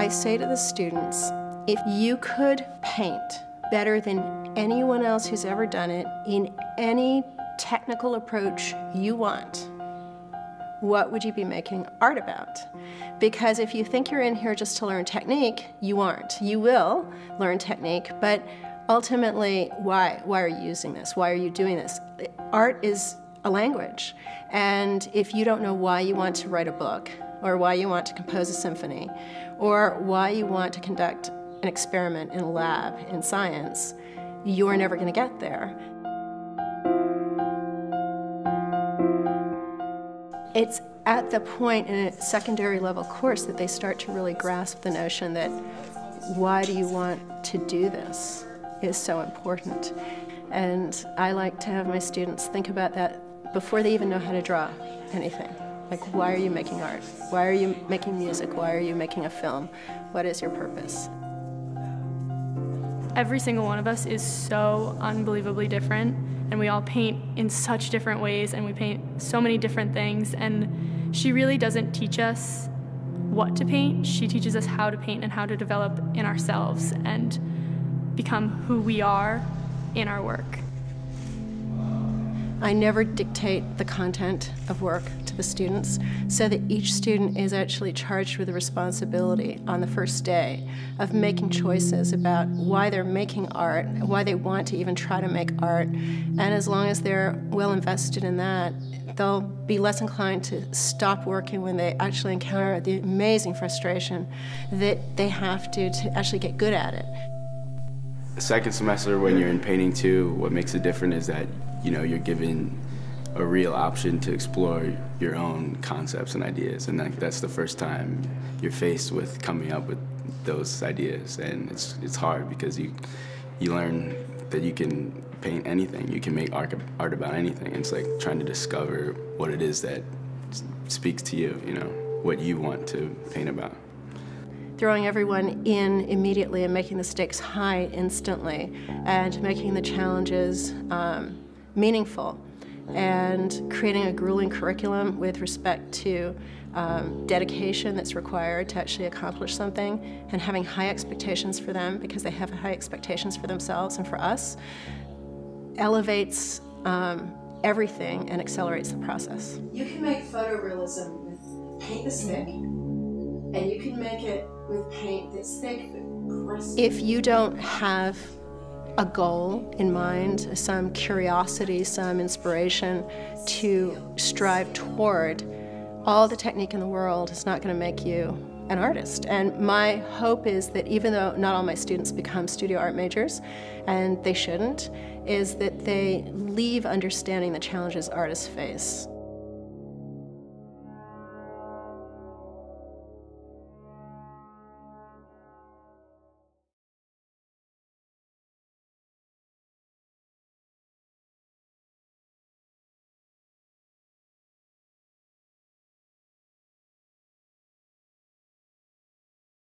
say to the students, if you could paint better than anyone else who's ever done it in any technical approach you want, what would you be making art about? Because if you think you're in here just to learn technique, you aren't. You will learn technique, but ultimately, why? Why are you using this? Why are you doing this? Art is a language, and if you don't know why you want to write a book, or why you want to compose a symphony, or why you want to conduct an experiment in a lab in science, you're never going to get there. It's at the point in a secondary level course that they start to really grasp the notion that why do you want to do this is so important. And I like to have my students think about that before they even know how to draw anything. Like, why are you making art? Why are you making music? Why are you making a film? What is your purpose? Every single one of us is so unbelievably different, and we all paint in such different ways, and we paint so many different things, and she really doesn't teach us what to paint. She teaches us how to paint and how to develop in ourselves and become who we are in our work. I never dictate the content of work to the students, so that each student is actually charged with the responsibility on the first day of making choices about why they're making art, why they want to even try to make art, and as long as they're well invested in that, they'll be less inclined to stop working when they actually encounter the amazing frustration that they have to actually get good at it. The second semester, when you're in painting too, what makes it different is that you're given a real option to explore your own concepts and ideas, and that's the first time you're faced with coming up with those ideas, and it's hard because you learn that you can paint anything, you can make art about anything. It's like trying to discover what it is that speaks to you, what you want to paint about. Throwing everyone in immediately and making the stakes high instantly and making the challenges meaningful, and creating a grueling curriculum with respect to dedication that's required to actually accomplish something, and having high expectations for them because they have high expectations for themselves and for us, elevates everything and accelerates the process. You can make photorealism with paint that's thick, and you can make it with paint that's thick but crisp. If you don't have a goal in mind, some curiosity, some inspiration to strive toward, all the technique in the world is not going to make you an artist. And my hope is that even though not all my students become studio art majors, and they shouldn't, is that they leave understanding the challenges artists face.